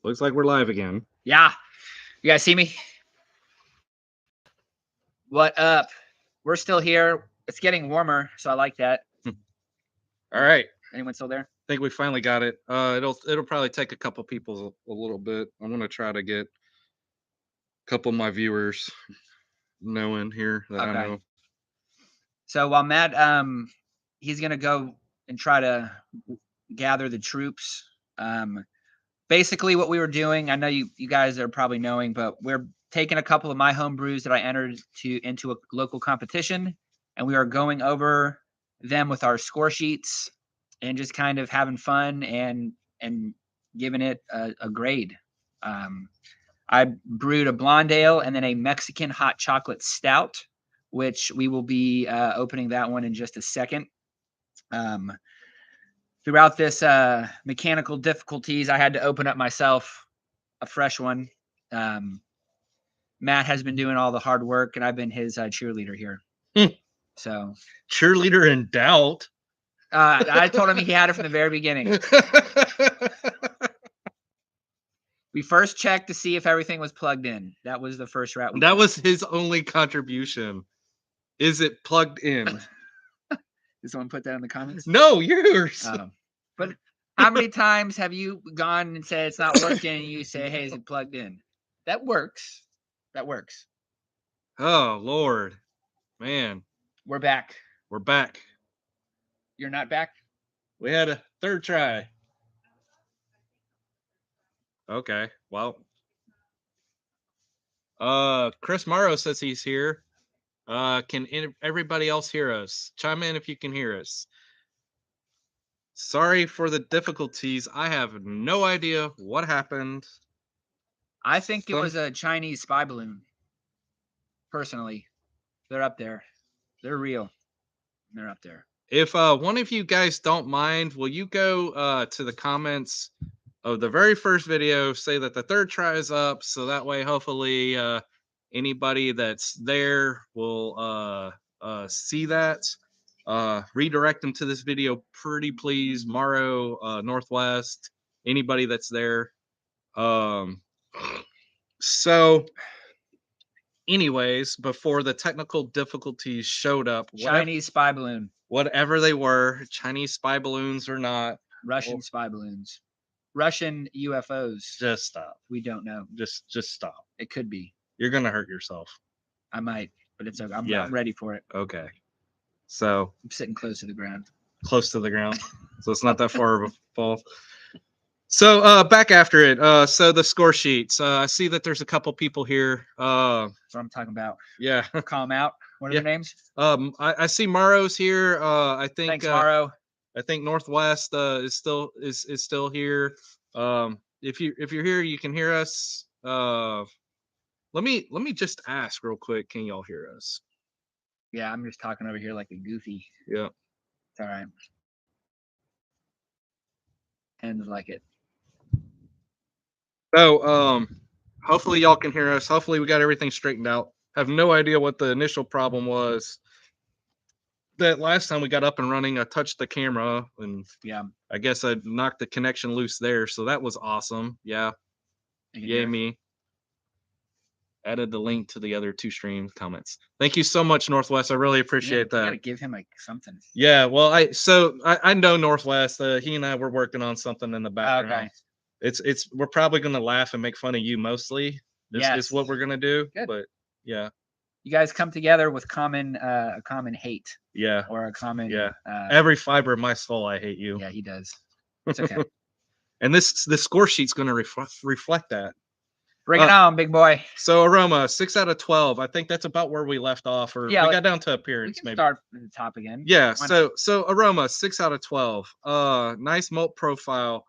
Looks like we're live again. Yeah. You guys see me? What up? We're still here. It's getting warmer, so I like that. All right. Anyone still there? I think we finally got it. It'll probably take a couple people a little bit. I'm gonna try to get a couple of my viewers knowing here that I know. So while Matt, he's gonna go and try to gather the troops. Basically what we were doing, I know you guys are probably knowing, but we're taking a couple of my home brews that I entered into a local competition, and we are going over them with our score sheets and just kind of having fun and giving it a grade. I brewed a blonde ale and then a Mexican hot chocolate stout, which we will be opening that one in just a second. Throughout this mechanical difficulties, I had to open up myself a fresh one. Matt has been doing all the hard work, and I've been his cheerleader here. So cheerleader in doubt. I told him he had it from the very beginning. We first checked to see if everything was plugged in. That was the first route. That was his only contribution. Is it plugged in? Did someone put that in the comments? No, yours. But how many times have you gone and said it's not working and you say, hey, is it plugged in? That works. That works. Oh, Lord. Man. We're back. We're back. You're not back? We had a third try. Okay. Well. Chris Morrow says he's here. Can everybody else hear us? Chime in if you can hear us. Sorry for the difficulties. I have no idea what happened. I think it was a Chinese spy balloon. Personally, they're up there. They're real. They're up there. If one of you guys don't mind, will you go to the comments of the very first video, say that the third try is up, so that way hopefully anybody that's there will see that. Redirect them to this video, pretty please. Morrow, Northwest, anybody that's there. So anyways, before the technical difficulties showed up, Chinese spy balloon, whatever they were, Chinese spy balloons or not, Russian spy balloons, Russian UFOs. Just stop. We don't know. Just stop. It could be. You're gonna hurt yourself. I might, but it's okay. I'm ready for it. Okay. So I'm sitting close to the ground. Close to the ground. So it's not that far of a fall. So back after it. So the score sheets. I see that there's a couple people here. That's what I'm talking about. Yeah. Call them out. What are their names? I see Morrow's here. I think thanks, Morrow. I think Northwest is still here. If you're here, you can hear us. Let me just ask real quick. Can y'all hear us? Yeah, I'm just talking over here like a goofy. Yeah. It's all right. Ends like it. So, hopefully y'all can hear us. Hopefully we got everything straightened out. Have no idea what the initial problem was. That last time we got up and running, I touched the camera and yeah, I guess I knocked the connection loose there. So that was awesome. Yeah. Yay me. Added the link to the other two stream comments. Thank you so much, Northwest. I really appreciate that. You gotta give him like something. Yeah, well, I know Northwest. He and I were working on something in the background. Okay. We're probably gonna laugh and make fun of you mostly. This is what we're gonna do. Good. But yeah. You guys come together with common hate. Yeah. Or a common every fiber of my soul, I hate you. Yeah, he does. It's okay. And the score sheet's gonna reflect that. Bring it on, big boy. So Aroma, 6 out of 12. I think that's about where we left off, or we got down to appearance. We can start at the top again. Yeah. So Aroma, 6 out of 12. Nice malt profile.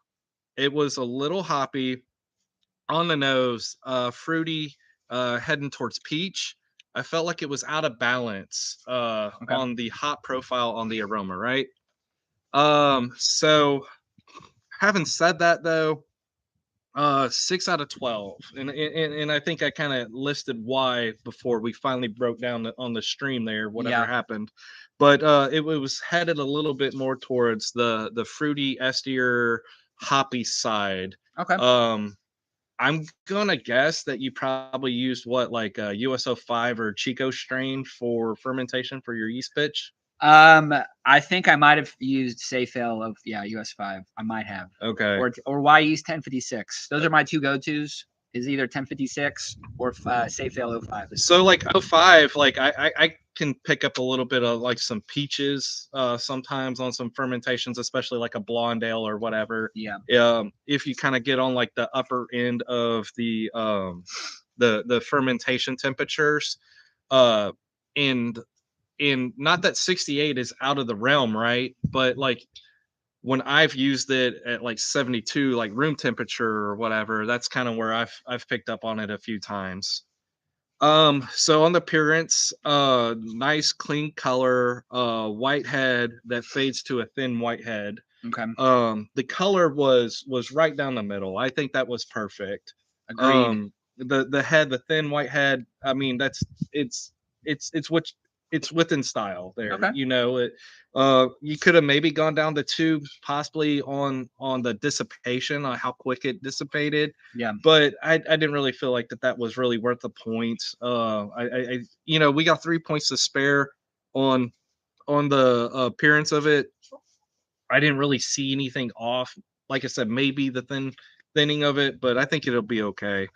It was a little hoppy on the nose, fruity, heading towards peach. I felt like it was out of balance on the hop profile on the aroma, right? So having said that though, 6 out of 12, and I think I kind of listed why before we finally broke down on the stream there, whatever happened, but it was headed a little bit more towards the fruity, estier, hoppy side. Okay. I'm gonna guess that you probably used what, like a USO5 or Chico strain for fermentation for your yeast pitch. I think I might have used Safefail of US5. I might have, Okay. or Y Yeast 1056. Those are my two go-tos. Is either 1056 or Safefail 05. So like '05, like I can pick up a little bit of like some peaches sometimes on some fermentations, especially like a blonde ale or whatever. Yeah. If you kind of get on like the upper end of the fermentation temperatures, uh, and not that 68 is out of the realm, right? But like when I've used it at like 72, like room temperature or whatever, that's kind of where I've picked up on it a few times. So on the appearance, nice clean color, white head that fades to a thin white head. Okay. The color was right down the middle. I think that was perfect. Agreed. The head, the thin white head, I mean, it's what it's within style there. Okay. You know, you could have maybe gone down the tube possibly on the dissipation, on how quick it dissipated. Yeah. But I didn't really feel like that was really worth the points. I you know, we got 3 points to spare on the appearance of it. I didn't really see anything off. Like I said, maybe the thinning of it, but I think it'll be okay.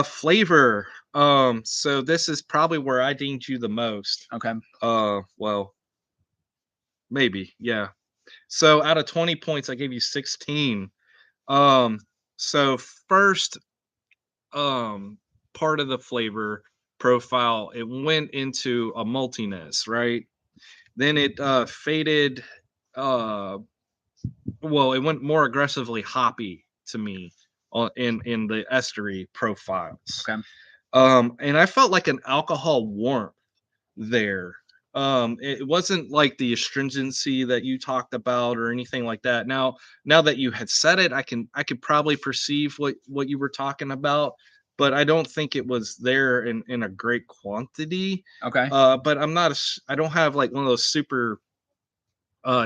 Flavor. So this is probably where I dinged you the most. Okay. Well, maybe, yeah. So out of 20 points, I gave you 16. So first, part of the flavor profile, it went into a maltiness, right? Then it faded. Uh, well, it went more aggressively hoppy to me in the estery profiles. Okay. And I felt like an alcohol warmth there. It wasn't like the astringency that you talked about or anything like that. Now that you had said it, I could probably perceive what you were talking about, but I don't think it was there in a great quantity. Okay. But I don't have like one of those super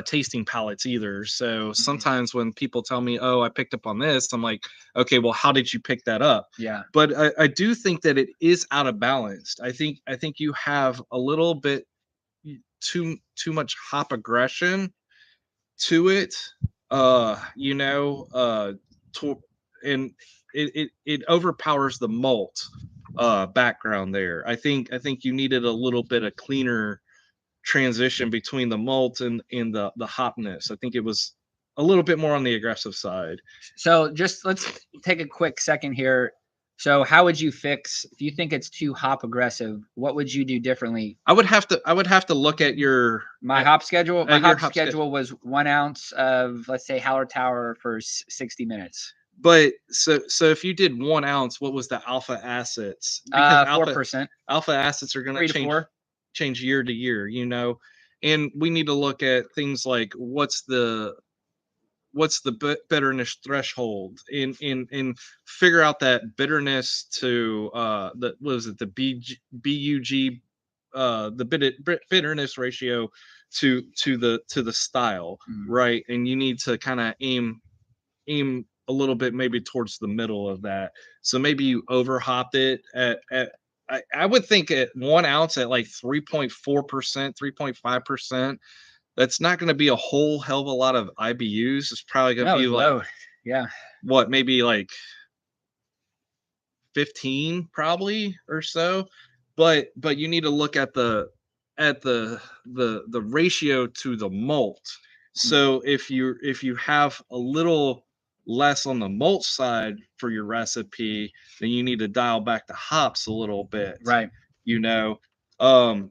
tasting palates either. So sometimes when people tell me, "Oh, I picked up on this," I'm like, "Okay, well, how did you pick that up?" Yeah. But I do think that it is out of balance. I think you have a little bit too much hop aggression to it. You know, to, and it overpowers the malt background there. I think you needed a little bit of cleaner transition between the malt and the hopness. I think it was a little bit more on the aggressive side. So just let's take a quick second here. So how would you fix if you think it's too hop aggressive? What would you do differently? I would have to look at your My hop schedule. My your hop schedule was 1 ounce of, let's say, Hallertauer for 60 minutes. But so if you did 1 ounce, what was the alpha acids? Because 4%. alpha acids are going 3 to to change 4. change year to year, you know. And we need to look at things like what's the bitterness threshold and figure out that bitterness to the what was it, the BUG the bitterness ratio to the style, right? And you need to kind of aim a little bit maybe towards the middle of that. So maybe you over hopped it at I would think at 1 ounce at like 3.4%, 3.5%. That's not going to be a whole hell of a lot of IBUs. It's probably going to No, be it's like low. Yeah. what, maybe like 15 probably or so. But you need to look at the ratio to the malt. So if you have a little less on the malt side for your recipe, then you need to dial back the hops a little bit. Right. You know, and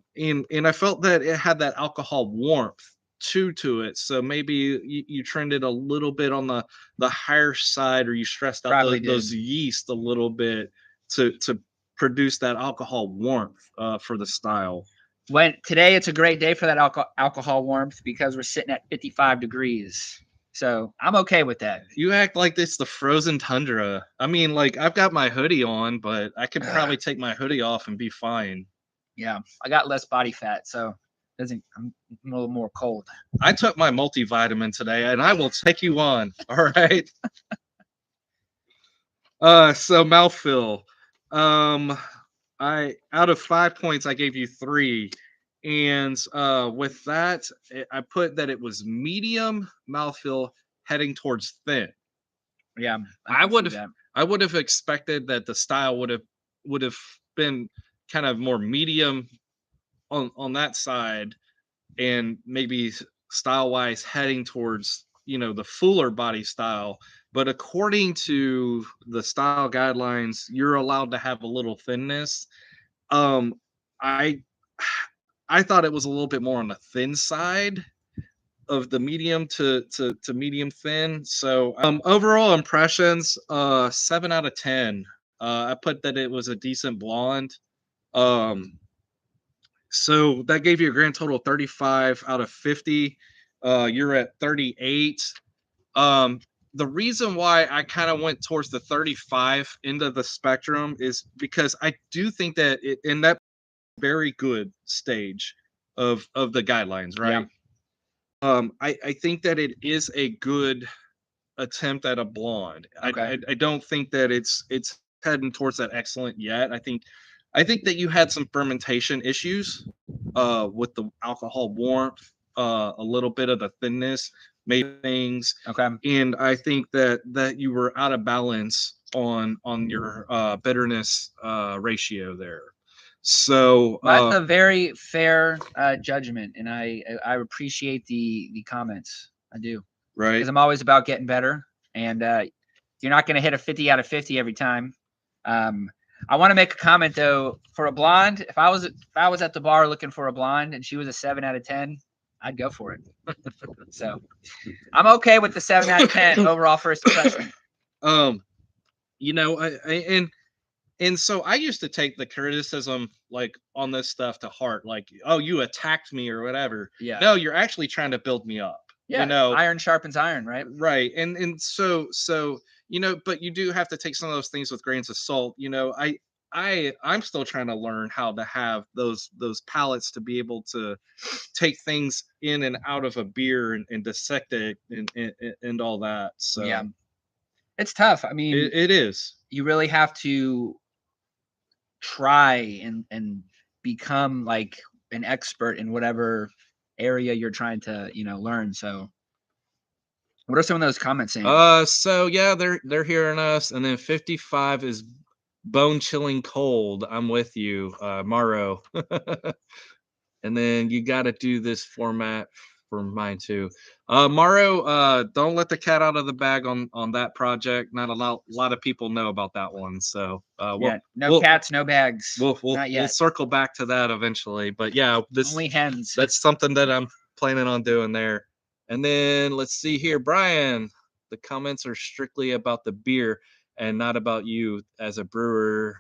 I felt that it had that alcohol warmth to it. So maybe you trended a little bit on the higher side, or you stressed out those yeast a little bit to produce that alcohol warmth for the style. When today it's a great day for that alcohol warmth because we're sitting at 55 degrees. So I'm okay with that. You act like it's the frozen tundra. I mean, like I've got my hoodie on, but I could probably take my hoodie off and be fine. Yeah, I got less body fat, so I'm a little more cold. I took my multivitamin today, and I will take you on. All right. So mouthfeel. I out of 5 points, I gave you 3. And with that, I put that it was medium mouthfeel heading towards thin. Yeah, I can see would have that. I would have expected that the style would have been kind of more medium on that side, and maybe style wise heading towards the fuller body style. But according to the style guidelines, you're allowed to have a little thinness. Um i I thought it was a little bit more on the thin side of the medium to medium thin. So overall impressions, 7 out of 10. I put that it was a decent blonde. um so that gave you a grand total of 35 out of 50. You're at 38. Um, the reason why I kind of went towards the 35 end of the spectrum is because I do think that in that very good stage of the guidelines, Yeah. right? I think that it is a good attempt at a blonde. Okay. I don't think that it's heading towards that excellent yet. I think that you had some fermentation issues with the alcohol warmth, a little bit of the thinness made things, Okay. and I think that you were out of balance on your bitterness ratio there. So Well, that's a very fair judgment, and I appreciate the comments. I do, right. because I'm always about getting better, and you're not going to hit a 50 out of 50 every time. I want to make a comment though. For a blonde, if I was at the bar looking for a blonde and she was a 7 out of 10, I'd go for it. So I'm okay with the 7 out of 10 overall first impression. um and so I used to take the criticism like on this stuff to heart, like, oh, you attacked me or whatever. Yeah. No, you're actually trying to build me up. Yeah. Iron sharpens iron, right? Right. And so but you do have to take some of those things with grains of salt. I'm still trying to learn how to have those palates to be able to take things in and out of a beer and dissect it and all that. So Yeah. It's tough. I mean, it is. you really have to try and become like an expert in whatever area you're trying to learn. So what are some of those comments saying? So yeah, they're hearing us, and then 55 is bone chilling cold. I'm with you, Maro. And then you got to do this format for mine too. Maro, don't let the cat out of the bag on that project. Not a lot of people know about that one, so Yeah, no cats, no bags. Not we'll yet. circle back to that eventually. But yeah, Only hens. that's something that I'm planning on doing there. And then let's see here, Brian. The comments are strictly about the beer and not about you as a brewer.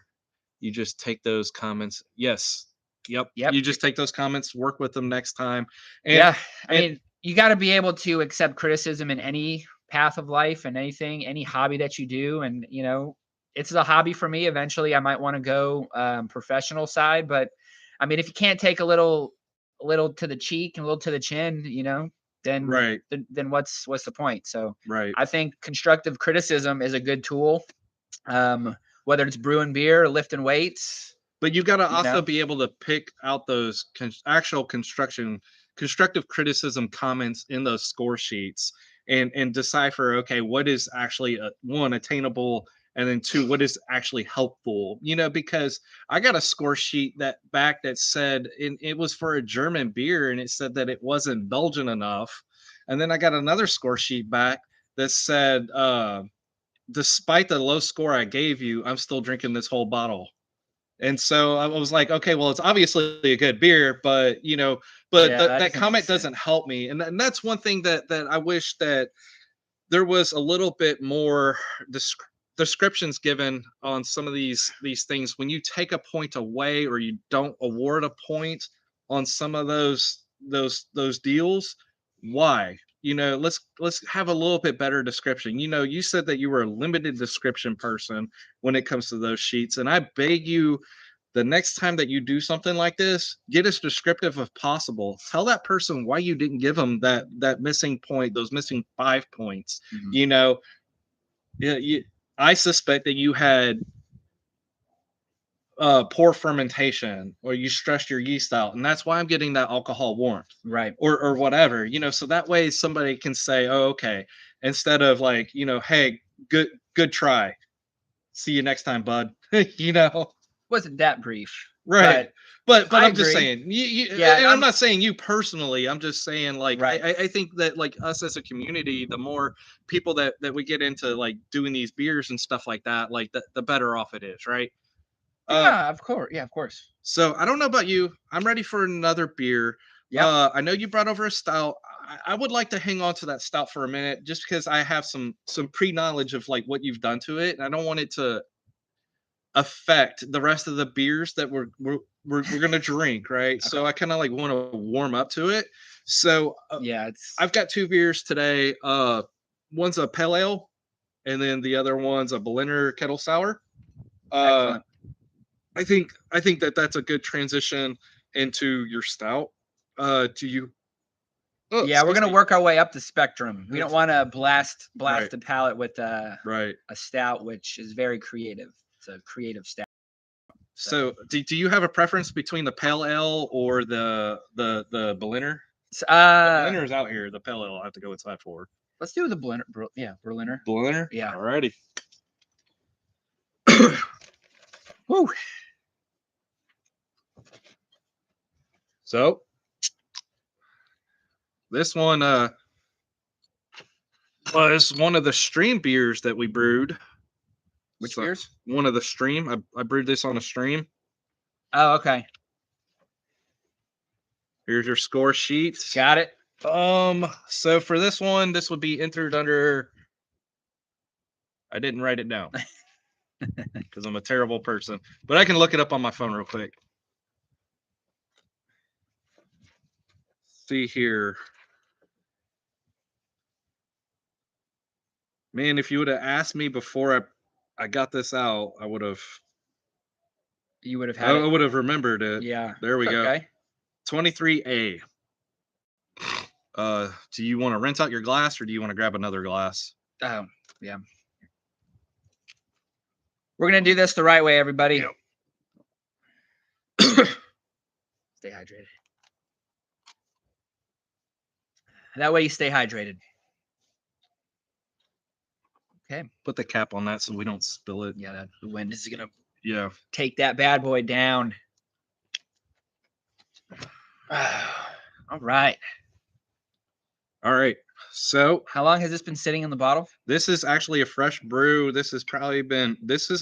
You just take those comments. Yes. Yep. Yep. You just take those comments, work with them next time. And Yeah, I mean, you got to be able to accept criticism in any path of life and anything, any hobby that you do. And it's a hobby for me. Eventually, I might want to go professional side, but I mean, if you can't take a little to the cheek and a little to the chin, then right. then what's the point? So Right. I think constructive criticism is a good tool, whether it's brewing beer or lifting weights. But you got to also be able to pick out those actual constructive criticism comments in those score sheets and decipher, okay, what is actually one attainable, and then two, what is actually helpful. Because I got a score sheet that said it was for a German beer, and it said that it wasn't Belgian enough. And then I got another score sheet back that said, despite the low score I gave you, I'm still drinking this whole bottle. And so I was like, okay, well, it's obviously a good beer, but that comment doesn't help me. And that's one thing that I wish that there was a little bit more descriptions given on some of these things. When you take a point away or you don't award a point on some of those deals, why? Let's have a little bit better description. You said that you were a limited description person when it comes to those sheets, and I beg you, the next time that you do something like this, get as descriptive as possible. Tell that person why you didn't give them that missing point, those missing 5 points. Mhm. Yeah, I suspect that you had poor fermentation, or you stressed your yeast out, and that's why I'm getting that alcohol warmth, Right. or whatever, so that way somebody can say, oh, okay, instead of like, hey, good try, see you next time, bud. Wasn't that brief. Right. But I I'm just agree. saying, Yeah, and I'm not saying you personally. I'm just saying, like, Right. I think that, like, us as a community, the more people that we get into like doing these beers and stuff like that, like the better off it is, right? Yeah, of course. Yeah, of course. So I don't know about you. I'm ready for another beer. Yep. I know you brought over a stout. I would like to hang on to that stout for a minute, just because I have some pre knowledge of like what you've done to it, and I don't want it to affect the rest of the beers that we're gonna drink, right? So I kind of like want to warm up to it. So Yeah, I've got two beers today. One's a pale ale, and then the other one's a Berliner kettle sour. excellent. I think that that's a good transition into your stout. Do you? Oh, Yeah, we're excuse gonna me. work our way up the spectrum. We don't want to blast Right. the palate with a Right. stout, which is very creative. It's a creative stout. So, do you have a preference between the pale ale or the Berliner? So, The Berliner is out here. The pale ale I have to go inside for. let's do the Berliner. Yeah, Berliner. Berliner? Yeah. Alrighty. Woo. So, this one was one of the stream beers that we brewed. Which So, beers? one of the stream. I brewed this on a stream. Oh, okay. Here's your score sheet. Got it. So for this one, this would be entered under. I didn't write it down because I'm a terrible person, but I can look it up on my phone real quick. See here. Man, if you would have asked me before I got this out, I would have. You would have I had it. would have remembered it. Yeah. There we go. Okay. 23A. Do you want to rinse out your glass or do you want to grab another glass? Oh, yeah. We're gonna do this the right way, everybody. Yep. Stay hydrated. That way you stay hydrated. Okay. Put the cap on that so we don't spill it. Yeah, the wind is gonna take that bad boy down. All right. All right. So how long has this been sitting in the bottle? This is actually a fresh brew. This is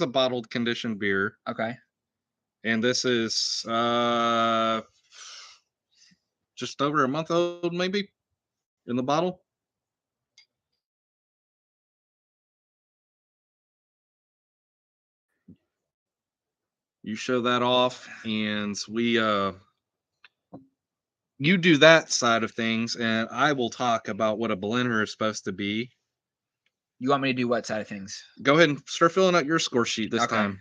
a bottled conditioned beer. Okay. And this is just over a month old, maybe, in the bottle. You show that off, and you do that side of things, and I will talk about what a blender is supposed to be. You want me to do what side of things? Go ahead and start filling out your score sheet this time.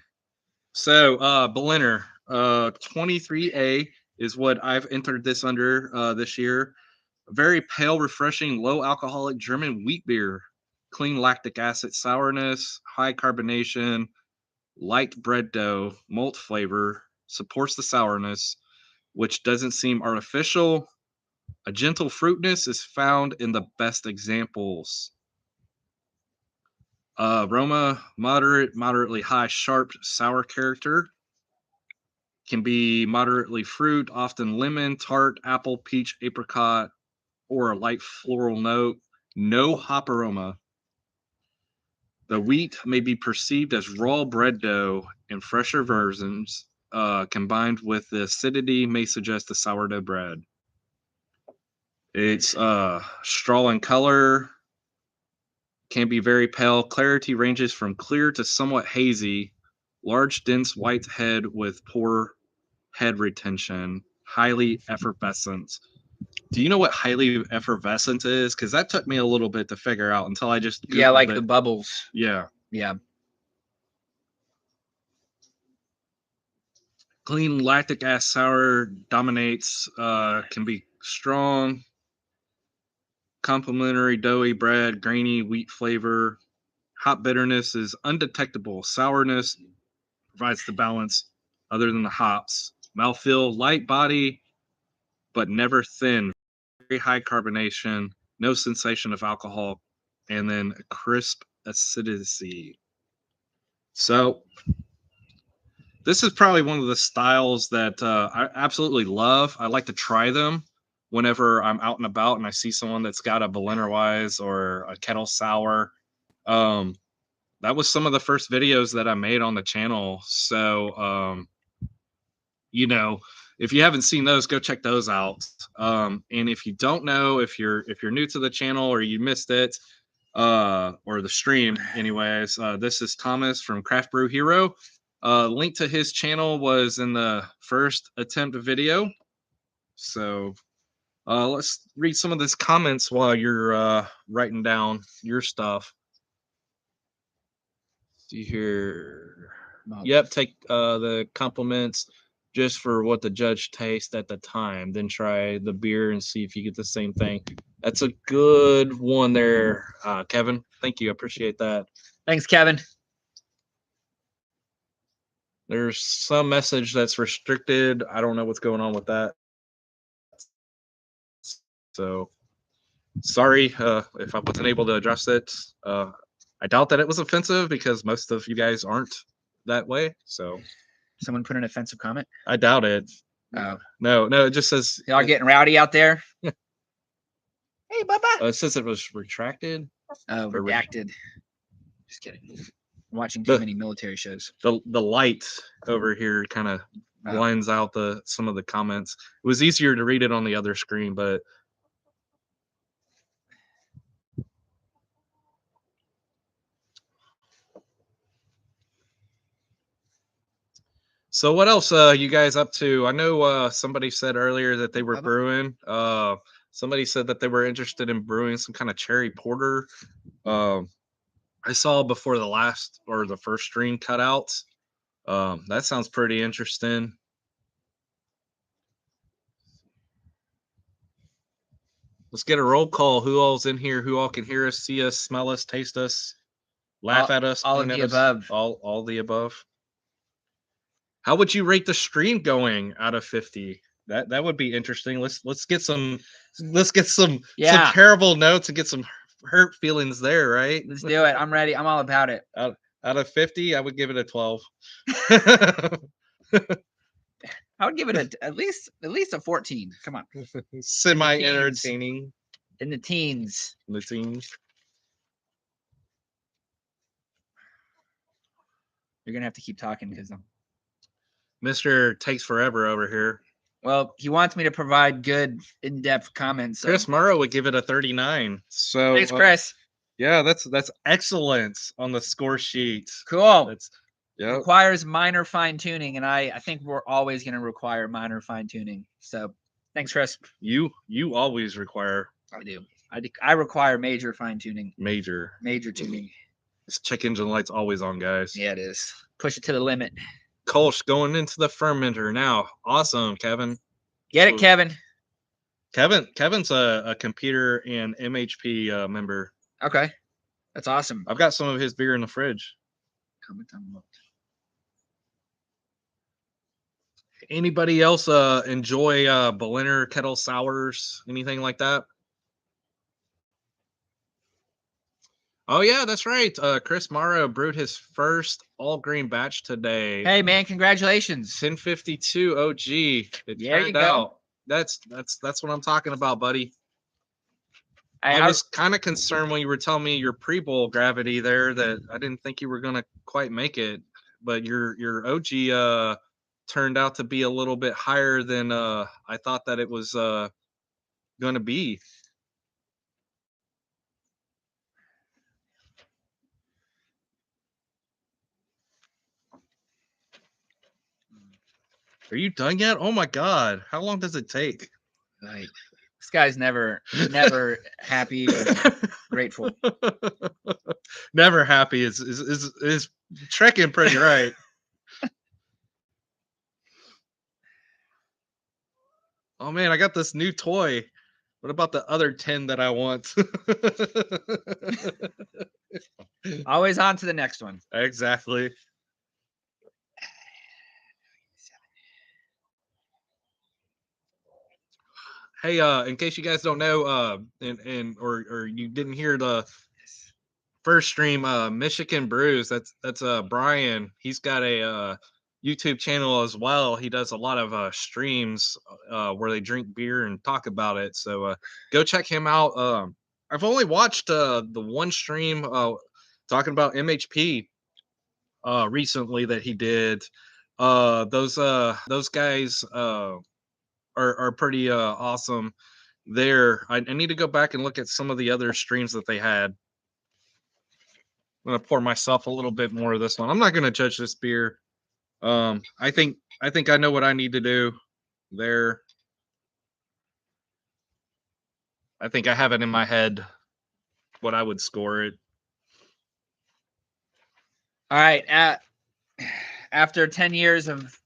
So, blender, 23A is what I've entered this under this year. A very pale, refreshing, low alcoholic German wheat beer. Clean lactic acid sourness, high carbonation, light bread dough, malt flavor, supports the sourness, which doesn't seem artificial. A gentle fruitness is found in the best examples. Aroma, moderately high, sharp, sour character. Can be moderately fruit, often lemon, tart, apple, peach, apricot, or a light floral note. No hop aroma. The wheat may be perceived as raw bread dough in fresher versions, combined with the acidity may suggest a sourdough bread. It's straw in color, can be very pale. Clarity ranges from clear to somewhat hazy. Large, dense white head with poor head retention. Highly effervescent. Do you know what highly effervescent is? Because that took me a little bit to figure out until I just Googled like it. the bubbles. Yeah. Yeah. Clean lactic acid sour dominates. Can be strong. Complementary doughy bread, grainy wheat flavor. Hop bitterness is undetectable. Sourness provides the balance other than the hops. Mouthfeel, light body, but never thin. Very high carbonation, no sensation of alcohol, and then a crisp acidity. So this is probably one of the styles that I absolutely love. I like to try them whenever I'm out and about and I see someone that's got a Berliner Weiss or a kettle sour. That was some of the first videos that I made on the channel. So, if you haven't seen those, go check those out. And if you don't know, if you're new to the channel or you missed it, or the stream, anyways, this is Thomas from Craft Brew Hero. Link to his channel was in the first attempt video. So let's read some of these comments while you're writing down your stuff. See here. Yep, take the compliments just for what the judge tastes at the time. Then try the beer and see if you get the same thing. That's a good one there, Kevin. Thank you. I appreciate that. Thanks, Kevin. There's some message that's restricted. I don't know what's going on with that. So sorry if I wasn't able to address it. I doubt that it was offensive because most of you guys aren't that way. So Someone put an offensive comment? I doubt it. Oh. No, it just says Y'all getting rowdy out there? Hey, Bubba. It says it was retracted. Oh, Or redacted. Just kidding. I'm watching too many military shows. The light over here kind of blinds out some of the comments. It was easier to read it on the other screen, but so what else you guys up to? I know somebody said earlier that they were brewing. Somebody said that they were interested in brewing some kind of cherry porter. I saw before the first stream cutouts. That sounds pretty interesting. Let's get a roll call. Who all's in here? Who all can hear us, see us, smell us, taste us, laugh at us? All of the above. All the above. How would you rate the stream going out of 50? That would be interesting. Let's get some terrible notes and get some hurt feelings there, right? Let's do it. I'm ready. I'm all about it. Out of 50, I would give it a 12. I would give it at least a 14. Come on. Semi entertaining. In the teens. In the teens. You're gonna have to keep talking because Mr. Takes Forever over here. Well, he wants me to provide good, in-depth comments. So. Chris Morrow would give it a 39. So thanks, Chris. Yeah, that's excellent on the score sheet. Cool. Yeah. Requires minor fine tuning, and I think we're always going to require minor fine tuning. So, thanks, Chris. You always require. I do. I require major fine tuning. Major tuning. This check engine light's always on, guys. Yeah, it is. Push it to the limit. Kolsch going into the fermenter now. Awesome, Kevin. Get it, Kevin. Kevin's a computer and MHP member. Okay, that's awesome. I've got some of his beer in the fridge. Anybody else enjoy Berliner kettle sours? Anything like that? Oh yeah, that's right. Chris Morrow brewed his first all grain batch today. Hey man, congratulations. 1052 OG. It turned out. That's what I'm talking about, buddy. I was kind of concerned when you were telling me your pre-bowl gravity there that I didn't think you were gonna quite make it, but your OG turned out to be a little bit higher than I thought that it was gonna be. Are you done yet? Oh my God. How long does it take? Like, this guy's never happy or grateful. Never happy is trekking pretty right. Oh man, I got this new toy. What about the other 10 that I want? Always on to the next one. Exactly. Hey, in case you guys don't know, or you didn't hear the first stream, Michigan Brews, that's Brian. He's got a YouTube channel as well. He does a lot of streams where they drink beer and talk about it. So go check him out. I've only watched the one stream talking about MHP recently that he did. Those guys are pretty awesome there. I need to go back and look at some of the other streams that they had. I'm gonna pour myself a little bit more of this one. I'm not gonna judge this beer. I think I know what I need to do there. I think I have it in my head what I would score it. All right. After 10 years of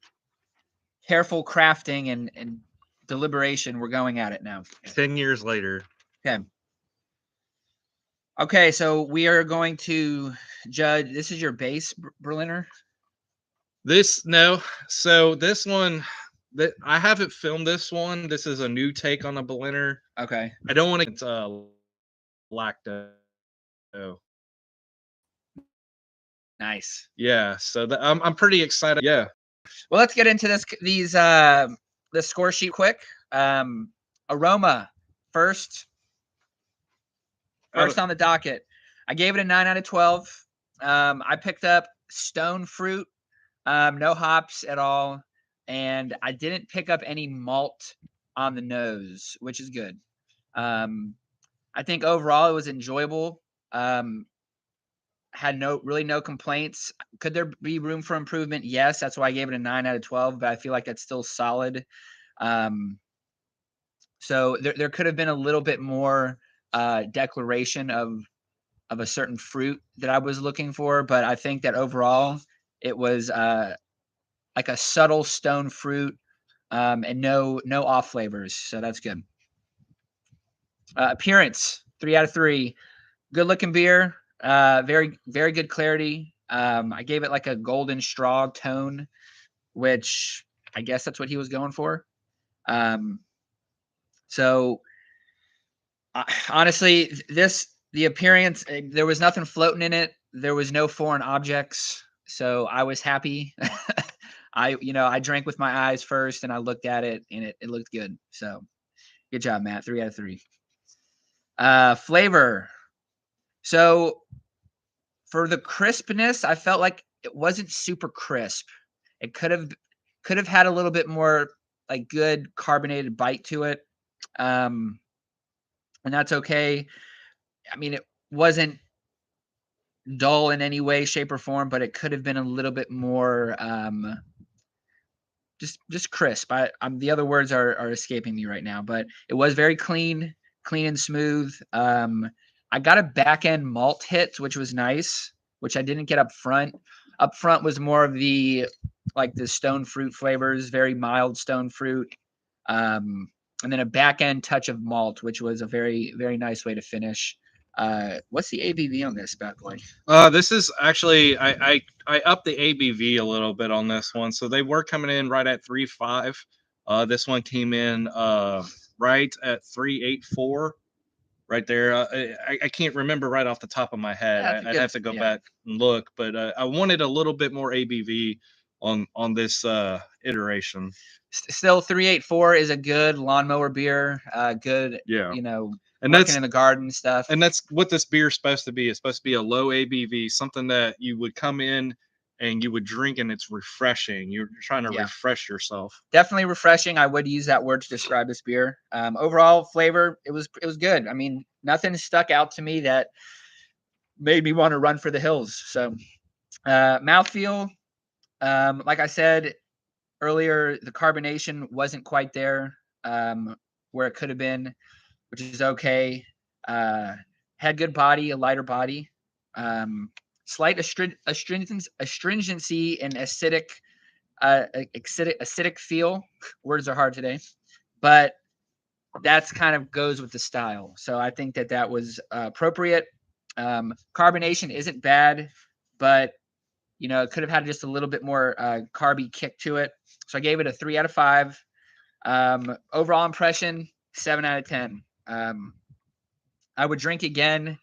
careful crafting and deliberation, we're going at it now. 10 years later. Okay. Okay, so we are going to judge. This is your base Berliner. So this one that I haven't filmed this one. This is a new take on a Berliner. Okay. I don't want to lacto. Nice. Yeah, so I'm pretty excited. Yeah. Well, let's get into the score sheet quick. Aroma first on the docket. I gave it a 9 out of 12. I picked up stone fruit, no hops at all, and I didn't pick up any malt on the nose, which is good. I think overall it was enjoyable. Had no complaints. Could there be room for improvement? Yes, that's why I gave it a 9 out of 12, but I feel like that's still solid. So there could have been a little bit more declaration of a certain fruit that I was looking for, but I think that overall it was like a subtle stone fruit and no off flavors, so that's good. Appearance 3 out of 3. Good looking beer. Very good clarity. I gave it like a golden straw tone, which I guess that's what he was going for. So honestly, the appearance, there was nothing floating in it. There was no foreign objects, so I was happy. I drank with my eyes first, and I looked at it, and it looked good. So good job, Matt. 3 out of 3. Flavor. So for the crispness, I felt like it wasn't super crisp. It could have had a little bit more like good carbonated bite to it. And that's okay. I mean, it wasn't dull in any way, shape, or form, but it could have been a little bit more just crisp. The other words are escaping me right now, but it was very clean and smooth. I got a back end malt hit, which was nice, which I didn't get up front. Up front was more of the stone fruit flavors, very mild stone fruit. And then a back end touch of malt, which was a very, very nice way to finish. What's the ABV on this bad boy? This is actually I upped the ABV a little bit on this one, so they were coming in right at 3.5. This one came in right at 3.84, right there. I can't remember right off the top of my head. I'd have to go back and look, but I wanted a little bit more ABV on this iteration. Still, 3.84 is a good lawnmower beer. Good, yeah. And working in the garden stuff. And that's what this beer is supposed to be. It's supposed to be a low ABV, something that you would come in and you would drink, and it's refreshing. You're trying to refresh yourself. Definitely refreshing. I would use that word to describe this beer. Overall flavor, it was good. I mean, nothing stuck out to me that made me want to run for the hills. So, mouthfeel, like I said earlier, the carbonation wasn't quite there where it could have been, which is okay. Had good body, a lighter body. Slight astringency and acidic feel. Words are hard today, but that's kind of goes with the style. So I think that was appropriate. Carbonation isn't bad, but you know, it could have had just a little bit more carby kick to it. So I gave it a 3 out of 5. Overall impression, 7 out of 10. I would drink again.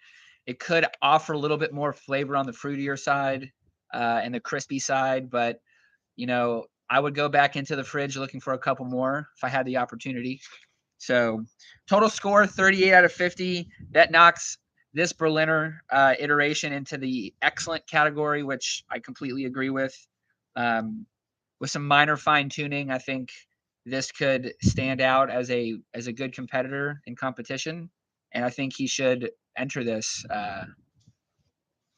It could offer a little bit more flavor on the fruitier side and the crispy side, but you know, I would go back into the fridge looking for a couple more if I had the opportunity. So total score 38 out of 50. That knocks this Berliner iteration into the excellent category, which I completely agree with. With some minor fine tuning, I think this could stand out as a good competitor in competition, and I think he should enter this.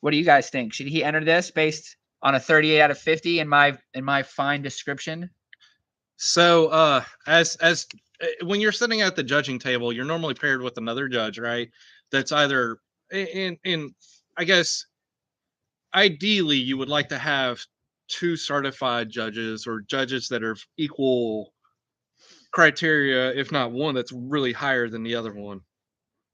What do you guys think? Should he enter this based on a 38 out of 50 in my fine description? So as when you're sitting at the judging table, you're normally paired with another judge, right? That's either in I guess ideally you would like to have two certified judges or judges that are equal criteria, if not one that's really higher than the other one,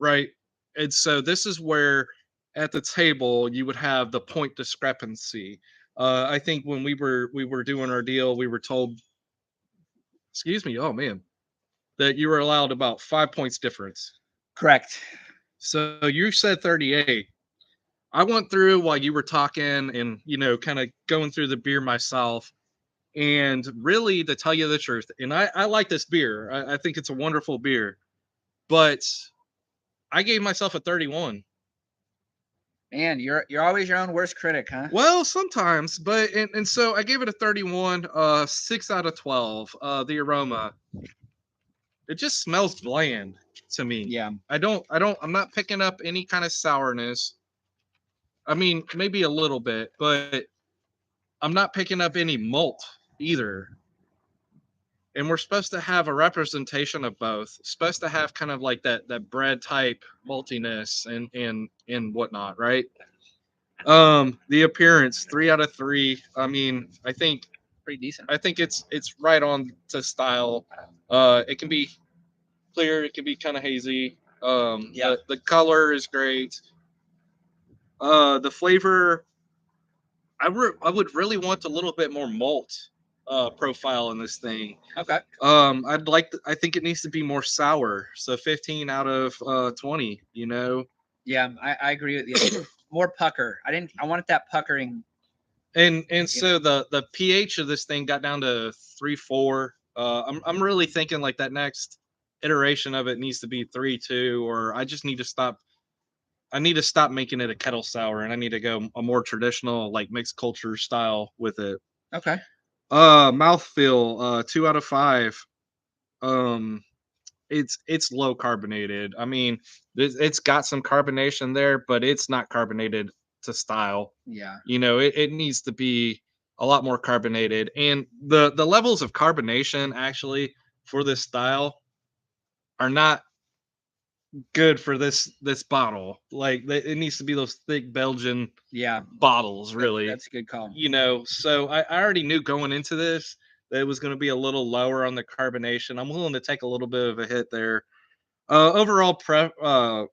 right? And so this is where at the table you would have the point discrepancy. I think when we were doing our deal, we were told, excuse me, oh man, that you were allowed about 5 points difference. Correct. So you said 38. I went through while you were talking and, kind of going through the beer myself. And really, to tell you the truth, and I like this beer. I think it's a wonderful beer, but I gave myself a 31. Man, you're always your own worst critic, huh? Well, sometimes, but and so I gave it a 31, 6 out of 12. The aroma, it just smells bland to me. Yeah. I'm not picking up any kind of sourness. I mean, maybe a little bit, but I'm not picking up any malt either. And we're supposed to have a representation of both. Supposed to have kind of like that bread type maltiness and whatnot, right? The appearance, 3 out of 3. I mean, I think Pretty decent. I think it's right on to style. It can be clear, it can be kind of hazy. Yeah. The color is great. The flavor, I would really want a little bit more malt profile in this thing. Okay. I think it needs to be more sour. So 15 out of 20, Yeah, I agree with you. More pucker. I wanted that puckering. And so the pH of this thing got down to 3.4. I'm really thinking like that next iteration of it needs to be 3.2, or I just need to stop. I need to stop making it a kettle sour, and I need to go a more traditional like mixed culture style with it. Okay. Mouthfeel, 2 out of 5. Um, it's low carbonated. I mean, it's got some carbonation there, but it's not carbonated to style. Yeah. It needs to be a lot more carbonated, and the levels of carbonation actually for this style are not good for this bottle. Like it needs to be those thick Belgian bottles, really. That's a good call. So I already knew going into this that it was going to be a little lower on the carbonation. I'm willing to take a little bit of a hit there. Overall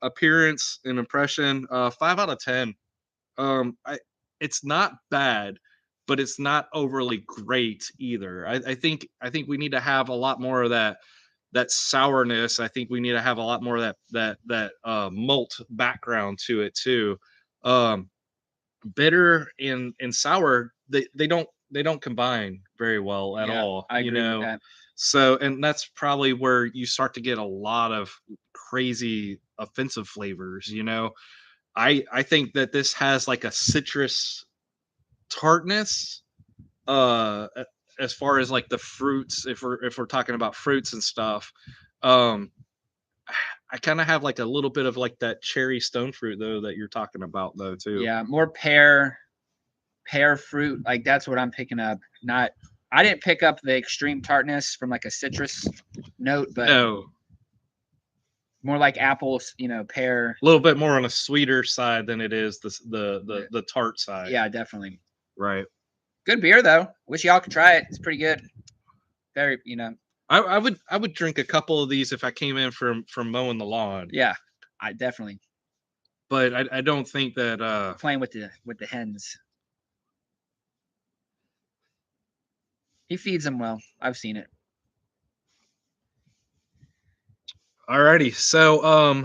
appearance and impression, 5 out of 10. It's not bad, but it's not overly great either. I think we need to have a lot more of that sourness. I think we need to have a lot more of that malt background to it too. Bitter and sour, they don't combine very well at all. I agree with that. So, and that's probably where you start to get a lot of crazy offensive flavors. I think that this has like a citrus tartness. As far as like the fruits, if we're talking about fruits and stuff, I kind of have like a little bit of like that cherry stone fruit though that you're talking about though too. Yeah, more pear fruit. Like that's what I'm picking up. I didn't pick up the extreme tartness from like a citrus note, but No, more like apples, pear. a little bit more on a sweeter side than it is the tart side. Yeah, definitely. Right. Good beer though. Wish y'all could try it. It's pretty good. Very, I would drink a couple of these if I came in from mowing the lawn. Yeah, I definitely. but I don't think that Playing with the hens. He feeds them well. I've seen it. Alrighty. So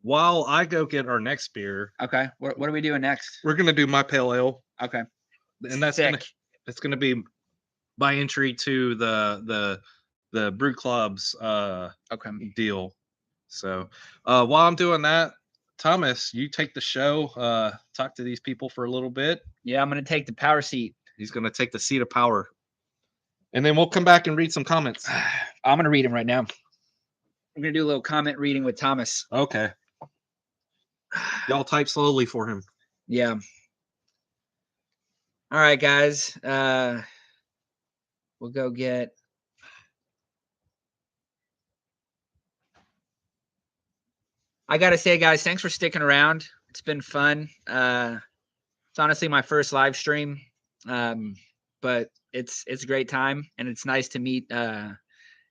while I go get our next beer, Okay. What are we doing next? we're gonna do my pale ale. Okay. And that's gonna be by entry to the brew club's Okay. deal. So while I'm doing that, Thomas, you take the show, talk to these people for a little bit. Yeah, I'm gonna take the power seat. He's gonna take the seat of power. And then we'll come back and read some comments. I'm gonna read them right now. I'm gonna do a little comment reading with Thomas. Okay. Y'all type slowly for him. Yeah. All right, guys. We'll go get. I gotta say, guys, thanks for sticking around. It's been fun. It's honestly my first live stream, but it's a great time, and it's nice to meet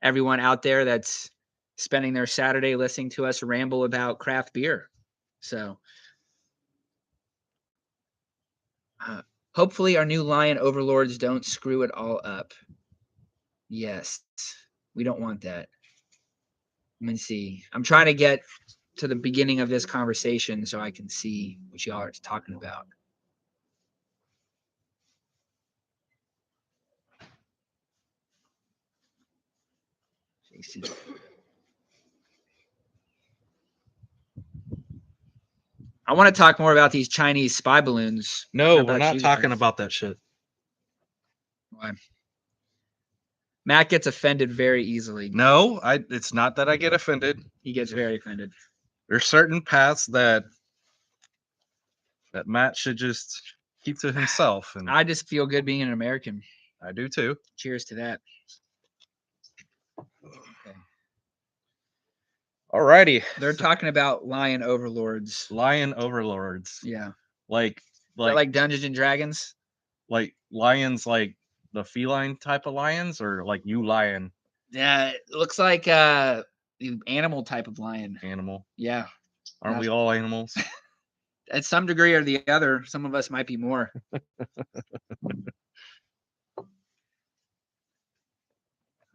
everyone out there that's spending their Saturday listening to us ramble about craft beer. So hopefully our new Lion overlords don't screw it all up. Yes, we don't want that. Let me see. I'm trying to get to the beginning of this conversation so I can see what y'all are talking about. Jason. I want to talk more about these Chinese spy balloons. No, we're not talking about that shit. Why? Matt gets offended very easily. No, it's not that I get offended. He gets very offended. There's certain paths that Matt should just keep to himself, and I just feel good being an American. I do too. Cheers to that. Okay. Alrighty. They're talking about lion overlords. Lion overlords. Yeah. Like Dungeons and Dragons? Like lions, like the feline type of lions, or like you lion? Yeah, it looks like the animal type of lion. Animal. Yeah. Aren't we all animals? At some degree or the other, some of us might be more.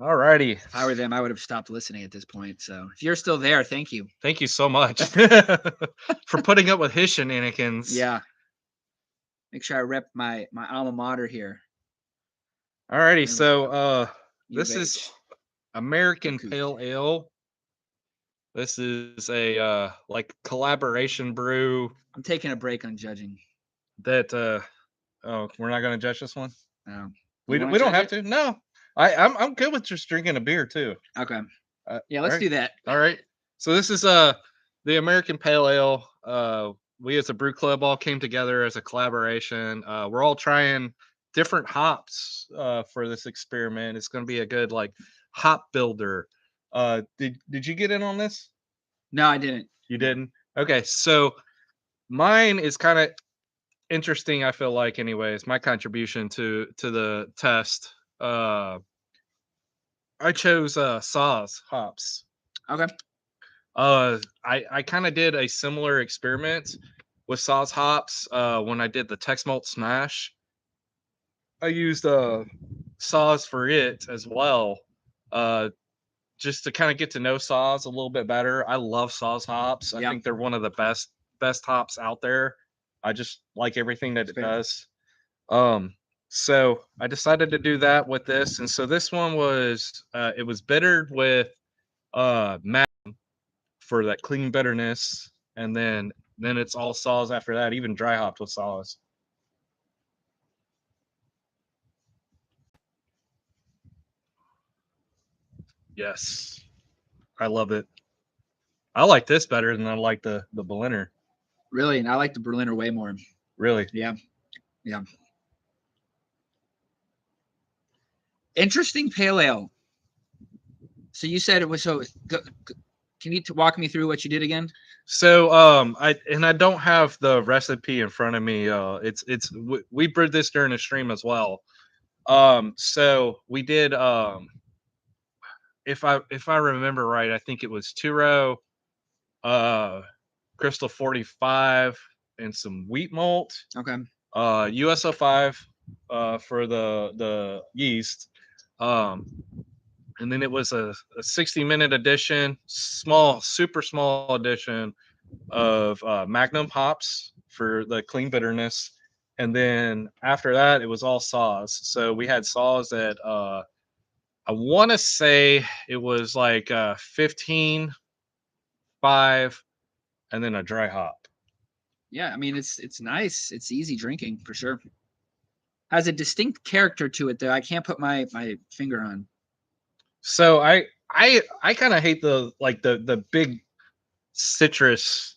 Alrighty. If I were them, I would have stopped listening at this point. So if you're still there, thank you. Thank you so much for putting up with his shenanigans. Yeah. Make sure I rep my alma mater here. Alrighty, so this is American Pale Ale. This is a like collaboration brew. I'm taking a break on judging. That oh, we're not gonna judge this one? No. We don't have to. No. I'm good with just drinking a beer too. Okay. Yeah, let's do that. All right. So this is the American Pale Ale. We as a brew club all came together as a collaboration. We're all trying different hops for this experiment. It's going to be a good like hop builder. Did you get in on this? No, I didn't. You didn't? Okay. So mine is kind of interesting, I feel like, anyways. My contribution to the test. I chose Saaz hops. Okay. I kind of did a similar experiment with Saaz hops when I did the Tex Malt Smash. I used Saaz for it as well, just to kind of get to know Saaz a little bit better. I love Saaz hops. I think they're one of the best hops out there. I just like everything that it does. So I decided to do that with this, and so this one was it was bittered with Magnum for that clean bitterness, and then it's all Saaz after that, even dry hopped with Saaz. Yes, I love it. I like this better than I like the Berliner. Really, and I like the Berliner way more. Really? Yeah. Yeah. Interesting pale ale. So you said it was can you walk me through what you did again? So I don't have the recipe in front of me. We brewed this during the stream as well. So we did if I remember right, I think it was Turo, Crystal 45, and some wheat malt. Okay. USO5 for the yeast. And then it was a 60-minute edition, super small edition of Magnum hops for the clean bitterness. And then after that, it was all saws. So we had saws at I want to say it was like 15, 5, and then a dry hop. Yeah, I mean it's nice. It's easy drinking for sure. Has a distinct character to it though. I can't put my finger on. So I kind of hate the big citrus,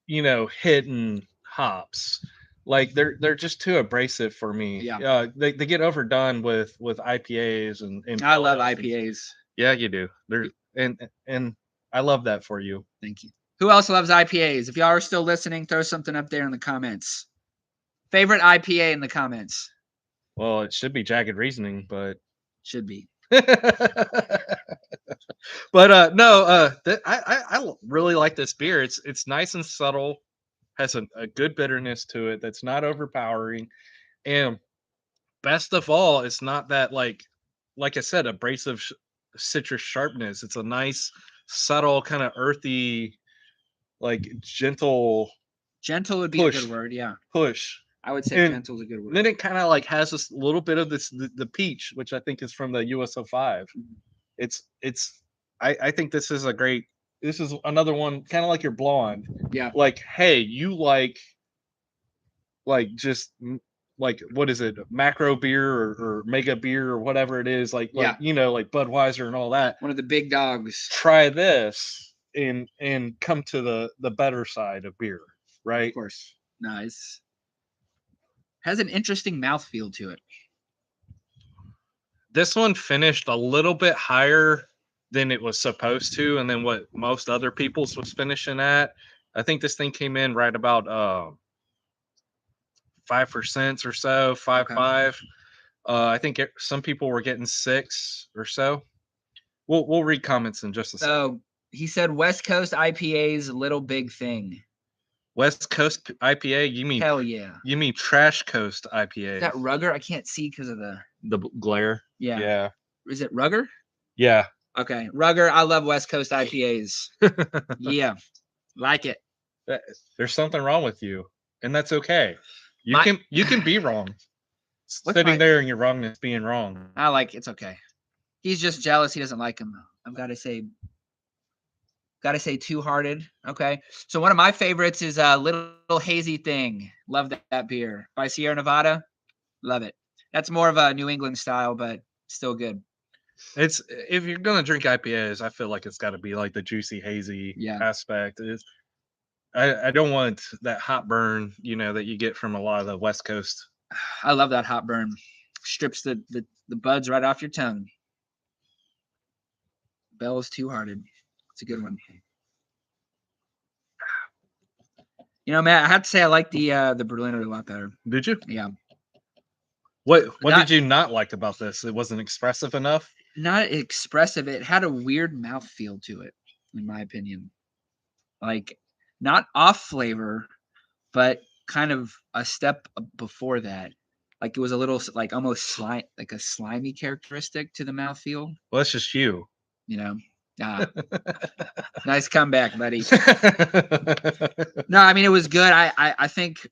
hidden hops. Like they're just too abrasive for me. Yeah. They get overdone with IPAs and I love ales. IPAs. Yeah, you do. They're and I love that for you. Thank you. Who else loves IPAs? If y'all are still listening, throw something up there in the comments. Favorite IPA in the comments. Well, it should be Jagged Reasoning, but Should be. but no, I really like this beer. It's nice and subtle, has a good bitterness to it that's not overpowering, and best of all, it's not that like I said, abrasive citrus sharpness. It's a nice, subtle, kind of earthy, like gentle. Gentle would be a good word. Yeah, push. I would say gentle is a good word. Then it kind of like has this little bit of the peach, which I think is from the USO5. It's I think this is another one, kind of like your blonde. Yeah. Like, hey, you like just like, what is it, macro beer or mega beer or whatever it is, like like Budweiser and all that. One of the big dogs. Try this and come to the better side of beer, right? Of course. Nice. Has an interesting mouthfeel to it. This one finished a little bit higher than it was supposed to, and then what most other people's was finishing at. I think this thing came in right about 5% or so, 5.5. I think some people were getting 6 or so. We'll read comments in just a second. So he said West Coast IPA's little big thing. West Coast IPA? You mean hell yeah? You mean Trash Coast IPA? Is that Rugger? I can't see because of the glare. Yeah. Yeah. Is it Rugger? Yeah. Okay, Rugger. I love West Coast IPAs. Yeah, like it. There's something wrong with you, and that's okay. You can be wrong. Sitting there in your wrongness, being wrong. I like it's okay. He's just jealous. He doesn't like him. I've got to say. Two Hearted. Okay. So one of my favorites is Little Hazy Thing. Love that beer by Sierra Nevada. Love it. That's more of a New England style, but still good. It's, if you're gonna drink IPAs, I feel like it's got to be like the juicy, hazy aspect. I don't want that hot burn, that you get from a lot of the West Coast. I love that hot burn. Strips the buds right off your tongue. Bell's Two Hearted. It's a good one. Matt, I have to say I like the Berliner a lot better. Did you? Yeah. What did you not like about this? It wasn't expressive enough? Not expressive. It had a weird mouthfeel to it, in my opinion. Like, not off flavor, but kind of a step before that. Like, it was a little, like, almost slime, like a slimy characteristic to the mouthfeel. Well, that's just you. Nice comeback, buddy. No, I mean, it was good. I think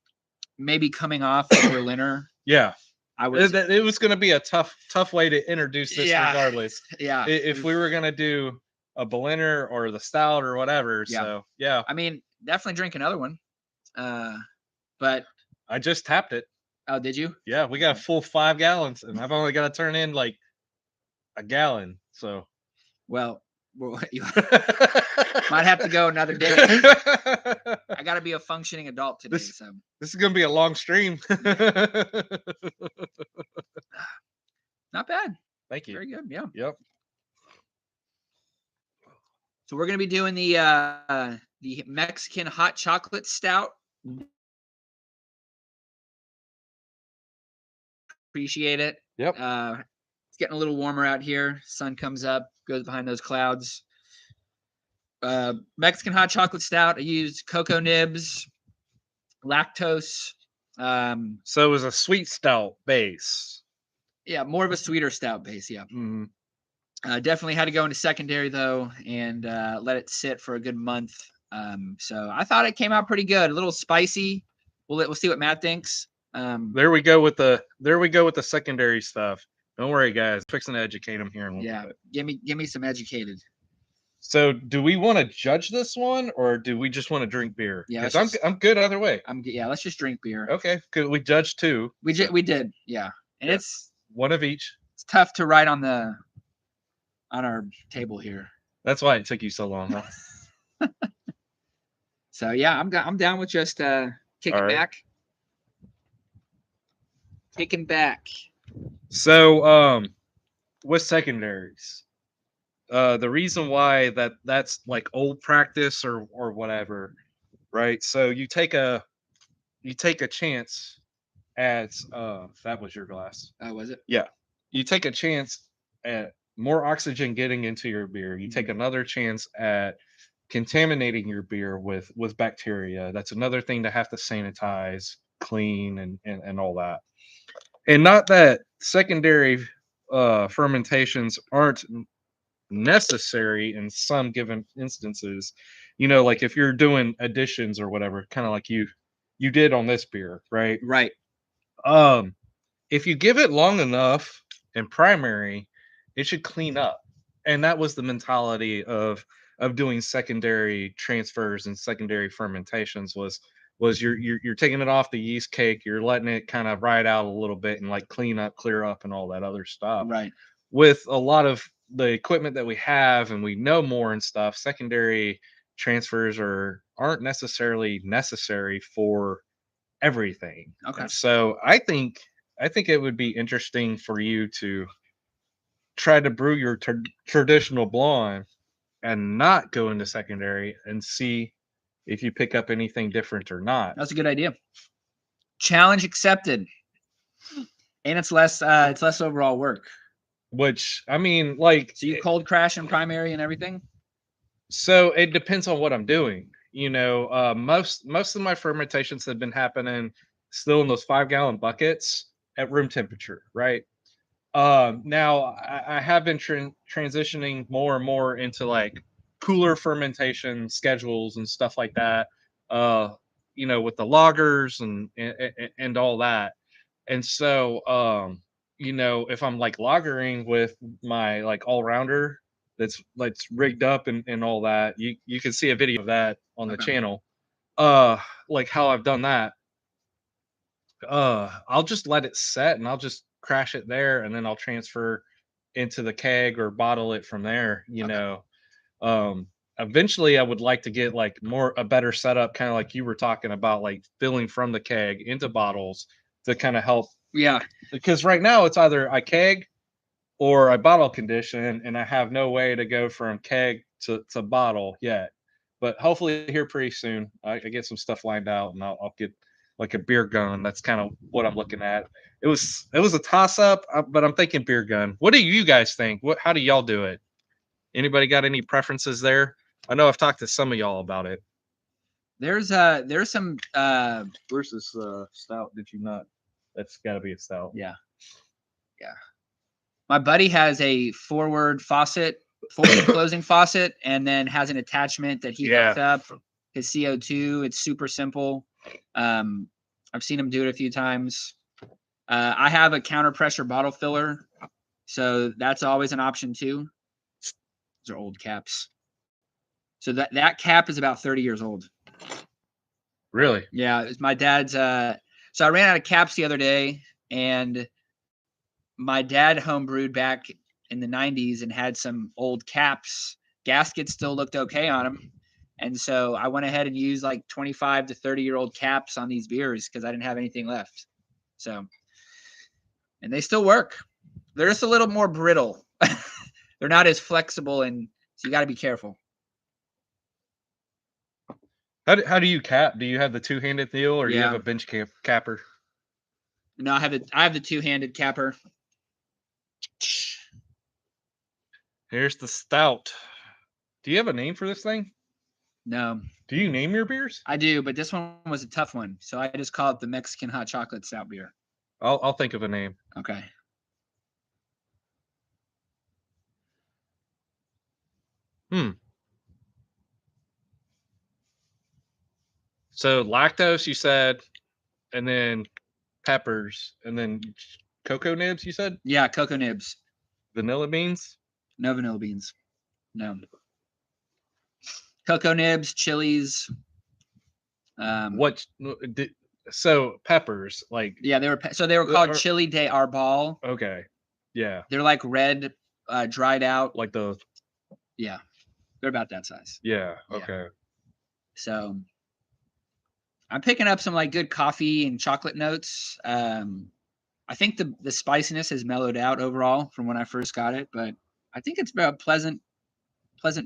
maybe coming off the Berliner. Yeah. It was going to be a tough way to introduce this regardless. Yeah. If we were going to do a Berliner or the stout or whatever. Yeah. So, yeah. I mean, definitely drink another one. But I just tapped it. Oh, did you? Yeah, we got a full 5 gallons, and I've only got to turn in like a gallon. So, well, you might have to go another day. I got to be a functioning adult today. So this is gonna be a long stream. Not bad. Thank you. Very good. Yeah. Yep. So we're gonna be doing the Mexican hot chocolate stout. Appreciate it. Yep. It's getting a little warmer out here. Sun comes up, goes behind those clouds. Mexican hot chocolate stout. I used cocoa nibs, lactose. So it was a sweet stout base. Yeah, more of a sweeter stout base. Yeah. Mm-hmm. Definitely had to go into secondary though and let it sit for a good month. So I thought it came out pretty good. A little spicy. We'll see what Matt thinks. There we go with the secondary stuff. Don't worry, guys. Fixing to educate them here in a little Yeah, bit. give me some educated. So, do we want to judge this one, or do we just want to drink beer? Yeah, Because I'm good either way. Yeah, let's just drink beer. Okay, good. We judged two. We did, yeah. And Yeah. it's One of each. tough to write on our table here. That's why it took you so long, huh? So yeah, I'm down with just kicking back. Kicking back. So with secondaries, the reason why that's like old practice or whatever, right? So you take a chance at that was your glass. Oh, was it? Yeah. You take a chance at more oxygen getting into your beer. You take another chance at contaminating your beer with bacteria. That's another thing to have to sanitize, clean, and all that. And not that secondary fermentations aren't necessary in some given instances. Like if you're doing additions or whatever, kind of like you did on this beer, right? Right. If you give it long enough in primary, it should clean up. And that was the mentality of doing secondary transfers and secondary fermentations was you're taking it off the yeast cake, you're letting it kind of ride out a little bit and like clean up, clear up, and all that other stuff. Right. With a lot of the equipment that we have and we know more and stuff, secondary transfers aren't necessarily necessary for everything. Okay. And so I think it would be interesting for you to try to brew your traditional blonde and not go into secondary and see if you pick up anything different or not. That's a good idea. Challenge accepted. And it's less overall work. Which I mean, like, so you cold crash in primary and everything. So it depends on what I'm doing. Most of my fermentations have been happening still in those 5-gallon buckets at room temperature, right? Now I have been transitioning more and more into like cooler fermentation schedules and stuff like that. With the lagers and all that. And so, if I'm like lagering with my like all rounder that's rigged up and all that, you can see a video of that on the channel. Like how I've done that. I'll just let it set and I'll just crash it there and then I'll transfer into the keg or bottle it from there, eventually I would like to get like a better setup, kind of like you were talking about, like filling from the keg into bottles to kind of help. Yeah. Because right now it's either I keg or I bottle condition and I have no way to go from keg to bottle yet. But hopefully here pretty soon I get some stuff lined out and I'll get like a beer gun. That's kind of what I'm looking at. It was a toss up, but I'm thinking beer gun. What do you guys think? How do y'all do it? Anybody got any preferences there? I know I've talked to some of y'all about it. There's some Where's this stout? Did you not? That's got to be a stout. Yeah. My buddy has a forward closing faucet, and then has an attachment that he hooks up his CO2. It's super simple. I've seen him do it a few times. I have a counter pressure bottle filler, so that's always an option too. Those are old caps. So that cap is about 30 years old. Really? Yeah, it's my dad's. So I ran out of caps the other day, and my dad homebrewed back in the 90s and had some old caps. Gaskets still looked okay on them. And so I went ahead and used like 25 to 30-year-old caps on these beers because I didn't have anything left. So, and they still work. They're just a little more brittle. They're not as flexible, and so you got to be careful. How do you cap? Do you have the two-handed deal, or do you have a bench capper? No, I have the two-handed capper. Here's the stout. Do you have a name for this thing? No, Do you name your beers? I do, but this one was a tough one, so I just call it the Mexican hot chocolate stout beer. I'll think of a name. Okay. So lactose, you said, and then peppers, and then cocoa nibs, you said? Yeah, cocoa nibs. Vanilla beans? No vanilla beans. No. Cocoa nibs, chilies. What? So peppers, like Yeah, they were called or- Chili de Arbol. okay, yeah, They're like red, dried out. like the Yeah, they're about that size. yeah, Yeah. okay. So I'm picking up some like good coffee and chocolate notes. I think the spiciness has mellowed out overall from when I first got it, but I think it's about pleasant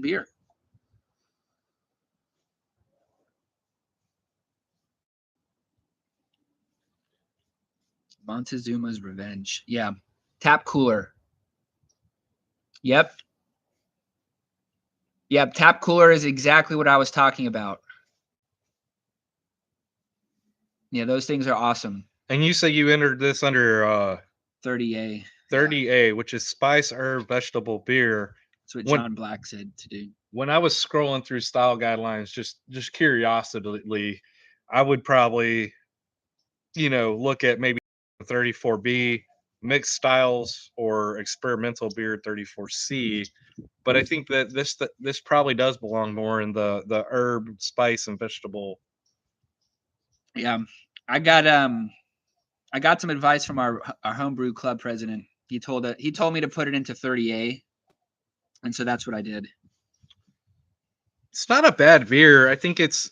beer. Montezuma's Revenge. Yeah. Tap cooler. Yep. Yep. Tap cooler is exactly what I was talking about. Yeah, those things are awesome. And you say you entered this under 30A. 30A, which is spice, herb, vegetable beer. That's what When- John Black said to do. When I was scrolling through style guidelines, just curiosity, I would probably, look at maybe 34B, mixed styles, or experimental beer 34C. But I think that this probably does belong more in the herb, spice, and vegetable. Yeah. I got some advice from our homebrew club president. He told me to put it into 30A. And so that's what I did. It's not a bad beer. I think it's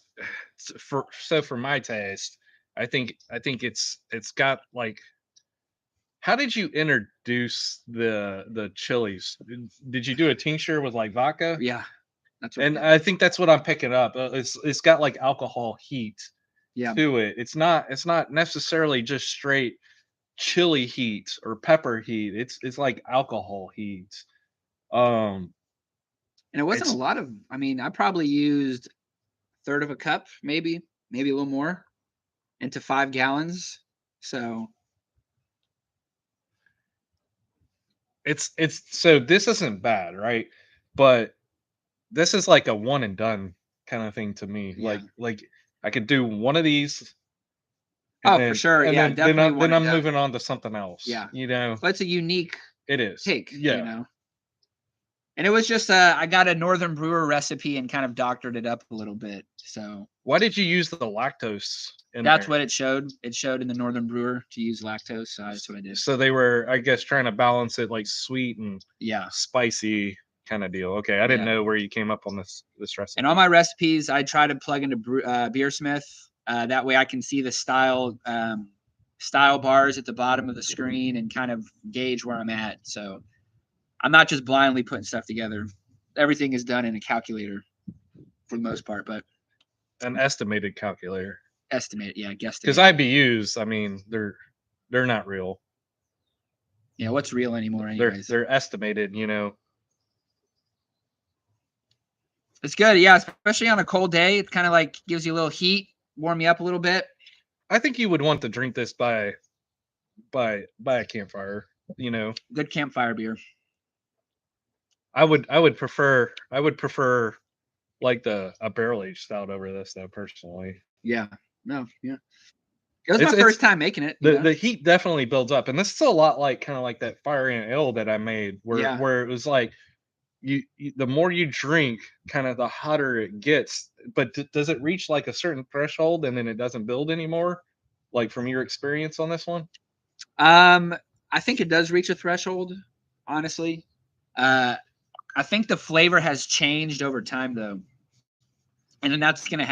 for my taste. I think it's got like. How did you introduce the chilies? Did you do a tincture with like vodka? Yeah. That's what And I think that's what I'm picking up. It's got like alcohol heat yeah. to it. It's not necessarily just straight chili heat or pepper heat. It's like alcohol heat. And it wasn't it's- a lot of, I mean, I probably used a third of a cup, maybe a little more into 5 gallons. So it's so this isn't bad, right? But this is like a one and done kind of thing to me. Yeah. Like I could do one of these. Oh, for sure. And Yeah, then, definitely one then I'm and done. moving on to something else. Yeah. But it's a unique it is. take, Yeah. And it was just I got a Northern Brewer recipe and kind of doctored it up a little bit. So Why did you use the lactose in that's there? what it showed. It showed in the Northern Brewer to use lactose. So that's what I did. So they were, I guess, trying to balance it like sweet and Yeah. spicy kind of deal. Okay, I didn't know where you came up on this recipe. And all my recipes, I try to plug into Beersmith. That way I can see the style bars at the bottom of the screen and kind of gauge where I'm at. So I'm not just blindly putting stuff together. Everything is done in a calculator for the most part, but an estimated calculator. Estimate, yeah, guesstimate. Because IBUs, I mean, they're not real. Yeah, what's real anymore, anyways? They're estimated, It's good, yeah, especially on a cold day. It kind of like gives you a little heat, warm you up a little bit. I think you would want to drink this by a campfire, Good campfire beer. I would prefer like a barrel aged stout over this though, personally. Yeah. No, yeah. It was my first time making it. The heat definitely builds up, and this is a lot like kind of like that fire ant ale that I made, where it was like you the more you drink, kind of the hotter it gets. But does it reach like a certain threshold and then it doesn't build anymore? Like from your experience on this one? I think it does reach a threshold, honestly. I think the flavor has changed over time though. And then that's gonna happen.